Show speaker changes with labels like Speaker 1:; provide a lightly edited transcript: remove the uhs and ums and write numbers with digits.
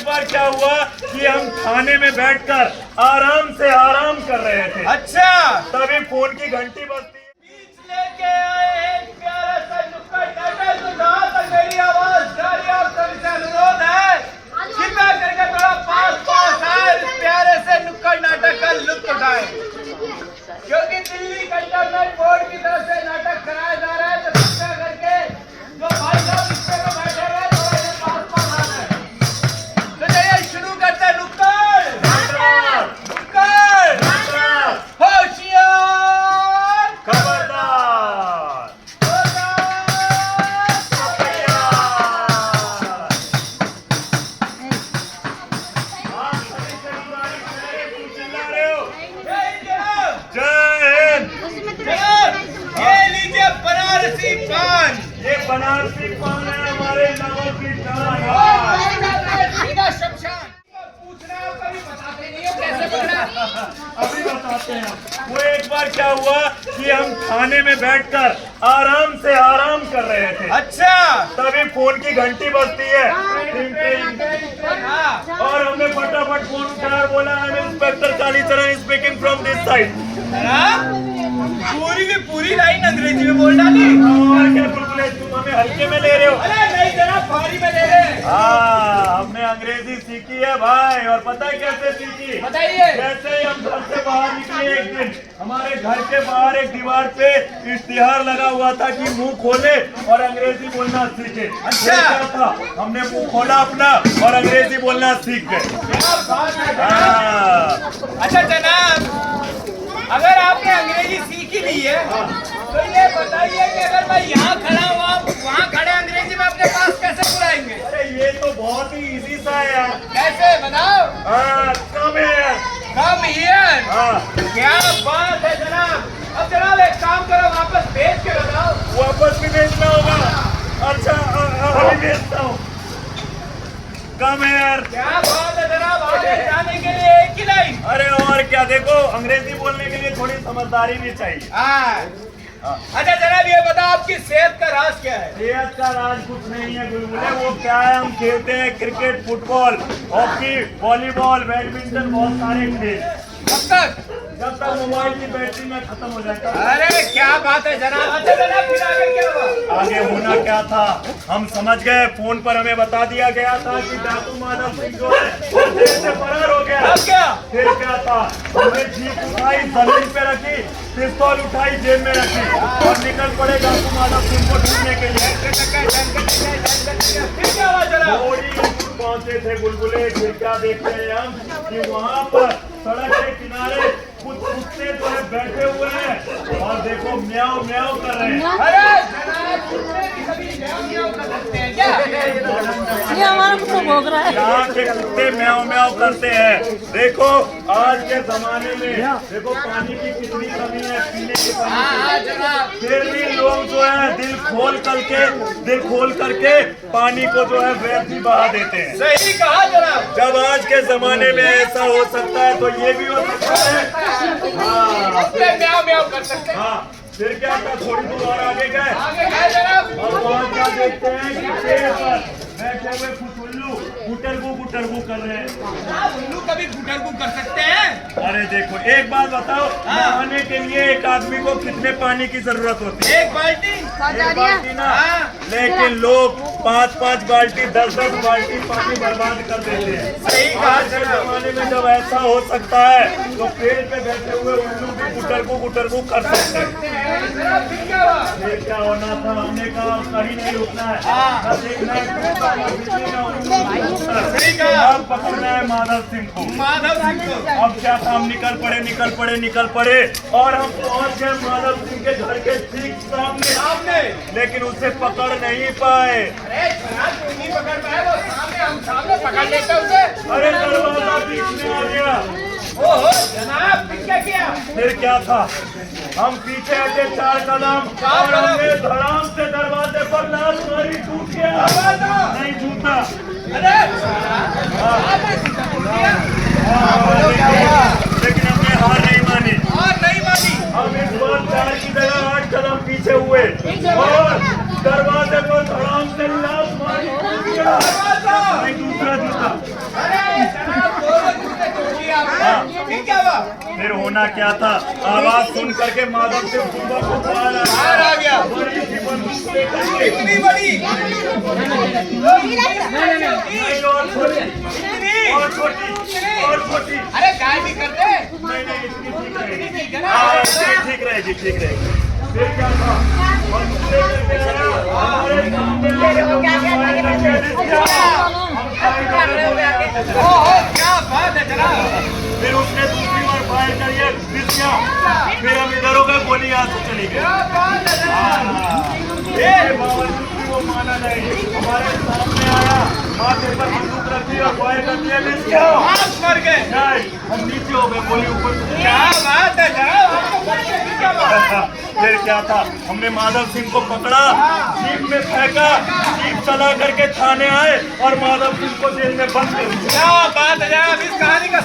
Speaker 1: एक बार क्या हुआ कि हम खाने में बैठकर आराम से आराम कर रहे थे।
Speaker 2: अच्छा,
Speaker 1: तभी फोन की घंटी बजती है।
Speaker 2: बीच लेके आए एक प्यारा सा नुक्कड़ नाटक, तो जहाँ तक मेरी आवाज जा रही है आप सभी से अनुरोध है, कृपया करके थोड़ा पास आए, इस प्यारे से नुक्कड़ नाटक का लुत्फ उठाएं, क्योंकि दिल्ली कंटोनमेंट बोर्ड की तरफ से नाटक कराया जा रहा है। तो कृपया करके जो भाई साहब रिक्शे में बैठे हुए थोड़ा सा पास आ रहे हैं। तो चलिए शुरू करते हैं। नुक्कड़ नुक्कड़ होशियार
Speaker 1: खबरदार
Speaker 2: बनारसी पान,
Speaker 1: ये बनारसी पान है हमारे गाँव की जान।
Speaker 2: सीधा शमशान। पूछना है, कभी बताते नहीं हो कैसे पकड़ा।
Speaker 1: अभी बताते हैं। वो एक बार क्या हुआ कि हम खाने में बैठकर आराम से आराम कर रहे थे।
Speaker 2: अच्छा,
Speaker 1: तभी फोन की घंटी बजती है। टिंग टिंग।
Speaker 2: हाँ,
Speaker 1: और हमने फटाफट फोन उठाया और बोला I am inspector Kalicharan speaking from this side.
Speaker 2: पूरी की पूरी लाइन अंग्रेजी में बोल डाली।
Speaker 1: और क्या बुलबुले, तुम हमें हल्के में ले रहे हो?
Speaker 2: अरे नहीं जनाब, भारी में ले रहे हैं।
Speaker 1: हाँ, हमने अंग्रेजी सीखी है भाई। और पता है कैसे सीखी?
Speaker 2: बताइए।
Speaker 1: जैसे ही हम घर से बाहर निकले एक दिन, हमारे घर के बाहर एक दीवार पे इश्तिहार लगा हुआ था कि मुंह खोले और अंग्रेजी बोलना सीखे।
Speaker 2: अच्छा।
Speaker 1: क्या था, हमने मुंह खोला अपना और अंग्रेजी बोलना सीख गए।
Speaker 2: क्या बात है जनाब।
Speaker 1: हाँ।
Speaker 2: अच्छा जनाब, अगर आपने अंग्रेजी सीख ही ली है तो ये बताइए कि अगर मैं यहाँ खड़ा हूँ, आप वहाँ खड़े अंग्रेजी में अपने पास कैसे बुलाएंगे?
Speaker 1: अरे ये तो बहुत ही इजी सा है यार।
Speaker 2: कैसे बताओ?
Speaker 1: कम है।
Speaker 2: Come here.
Speaker 1: हाँ,
Speaker 2: क्या बात है जनाब। अब जनाब एक काम करो, वापस भेज के बताओ।
Speaker 1: वापस भी भेजना होगा। अच्छा, अभी भेजता हूँ। कम है यार।
Speaker 2: क्या बात है जनाब, आगे जाने के लिए एक ही लाइन।
Speaker 1: अरे और क्या, देखो अंग्रेजी बोलने के लिए थोड़ी समझदारी भी चाहिए।
Speaker 2: हाँ। अच्छा जनाब ये बताओ, आपकी सेहत का राज क्या है?
Speaker 1: सेहत का राज कुछ नहीं है गुलगुले, वो क्या है, हम खेलते हैं cricket, football, hockey, volleyball, badminton, बहुत सारे खेल।
Speaker 2: कब तक?
Speaker 1: जब तक मोबाइल की बैटरी में खत्म हो जाएगा।
Speaker 2: अरे क्या बात है जनाब। अच्छा जनाब फिर आगे क्या हुआ?
Speaker 1: आगे होना क्या था, हम समझ गए। फोन पर हमें बता दिया गया था कि डाकू माधव सिंह जो है वो देश से फरार हो गया।
Speaker 2: अब क्या?
Speaker 1: फिर क्या था, हमने जीप उठाई, जमीन पे रखी, पिस्तौल उठाई, जेब में रखी और निकल पड़े डाकू माधव सिंह को ढूंढने के लिए।
Speaker 2: फिर क्या हुआ जनाब?
Speaker 1: थोड़ी दूर पहुंचे थे गुलगुले, फिर क्या देखते हैं हम कि वहाँ पर सड़क के किनारे कुछ कुत्ते जो है बैठे हुए हैं और देखो म्याऊ म्याऊ कर रहे हैं।
Speaker 2: अरे जनाब, कुत्ते भी कभी म्याऊ म्याऊ कर सकते हैं क्या?
Speaker 3: ये हमारा कुत्ता भौंक रहा है।
Speaker 1: यहाँ के कुत्ते म्याऊ म्याऊ करते हैं। देखो आज के जमाने में देखो पानी की कितनी कमी है, पीने के पानी
Speaker 2: हाँ
Speaker 1: की।
Speaker 2: जनाब।
Speaker 1: फिर भी लोग जो है दिल खोल करके पानी को जो है व्यर्थ ही बहा देते हैं।
Speaker 2: सही कहा जनाब।
Speaker 1: जब आज के जमाने में ऐसा हो सकता है तो ये भी हो सकता है।
Speaker 2: कुत्ते म्याऊ म्याऊ कर सकते हैं।
Speaker 1: हाँ, फिर क्या था, थोड़ी दूर और आगे गए
Speaker 2: आगे गए जनाब।
Speaker 1: और वहाँ क्या देखते हैं कि पेड़ पर बैठे हुए कुछ उल्लू गुटरगू कर रहे हैं।
Speaker 2: जनाब उल्लू कभी गुटरगू कर सकते हैं?
Speaker 1: अरे देखो, एक बात बताओ, नहाने के लिए एक आदमी को कितने पानी की जरूरत होती है?
Speaker 2: एक बाल्टी।
Speaker 1: एक बाल्टी ना,
Speaker 2: हाँ।
Speaker 1: लेकिन लोग 5-5 बाल्टी 10-10 बाल्टी पानी बर्बाद कर देते हैं।
Speaker 2: सही कहा
Speaker 1: आज के जमाने में जब ऐसा हो सकता है तो पेड़ पे बैठे हुए उल्लू भी गुटरगू कर सकते हैं।
Speaker 2: जनाब फिर क्या हुआ?
Speaker 1: फिर क्या होना था, हमने कहा कहीं नहीं रुकना है।
Speaker 2: हाँ।
Speaker 1: न देखना है कुत्ता, न बिल्ली, न उल्लू।
Speaker 2: सही कहा।
Speaker 1: अब पकड़ना है माधव सिंह को।
Speaker 2: माधव सिंह को।
Speaker 1: अब क्या था, हम निकल पड़े और हम पहुंच गए माधव सिंह के घर के ठीक सामने। लेकिन उसे पकड़ नहीं पाए।
Speaker 2: अरे जनाब क्यों नहीं पकड़ पाए? वो सामने, हम सामने पकड़ लेते उसे।
Speaker 1: अरे दरवाजा बीच में आ गया।
Speaker 2: ओहो जनाब फिर क्या किया?
Speaker 1: फिर क्या था, हम पीछे हटे 4 कदम और हमने धड़ाम से दरवाजे पर लात मारी, टूट गया। नहीं टूटा।
Speaker 2: अरे
Speaker 1: लेकिन हमने हार नहीं मानी।
Speaker 2: और नहीं मानी।
Speaker 1: हम इस बार 4 की जगह 8 कदम पीछे हुए और दरवाजे पर धड़ाम से लात मारी, टूट गया। नहीं दूसरा जूता। फिर होना क्या था, आवाज सुन करके माधव सिंह सुंदर को बाहर
Speaker 2: आ गया।
Speaker 1: बड़ी सी बंदूक लेकर के।
Speaker 2: इतनी बड़ी
Speaker 1: नहीं, और छोटी और छोटी और छोटी।
Speaker 2: अरे गाय भी कर दे।
Speaker 1: नहीं इतनी ठीक रहेगी। हाँ, ठीक रहेगी ठीक रहेगी। फिर क्या था, बंदूक लेकर के आया, हमारे सामने लेके जो फायर करके दिया, हम फायर करके बोले
Speaker 2: ओहो क्या बात है जनाब।
Speaker 1: फिर उसने दूसरी बार फायर करिए मिस गया। फिर हम इधर हो गए, गोली यहाँ से चली गई।
Speaker 2: क्या बात है जनाब।
Speaker 1: इसके बावजूद भी वो माना नहीं, हमारे सामने आया, माथे पर बंदूक रखी और फायर कर दिया, मिस गया।
Speaker 2: आप मर गए।
Speaker 1: नहीं, हम नीचे हो गए, गोली ऊपर से।
Speaker 2: क्या बात है जनाब, आपको मरने की क्या बात है?
Speaker 1: फिर क्या था, हमने माधव सिंह को पकड़ा, जीप में फेंका, जीप चला करके थाने आए और माधव सिंह को जेल में बंद कर दिया।
Speaker 2: क्या बात है जनाब, इस कहानी का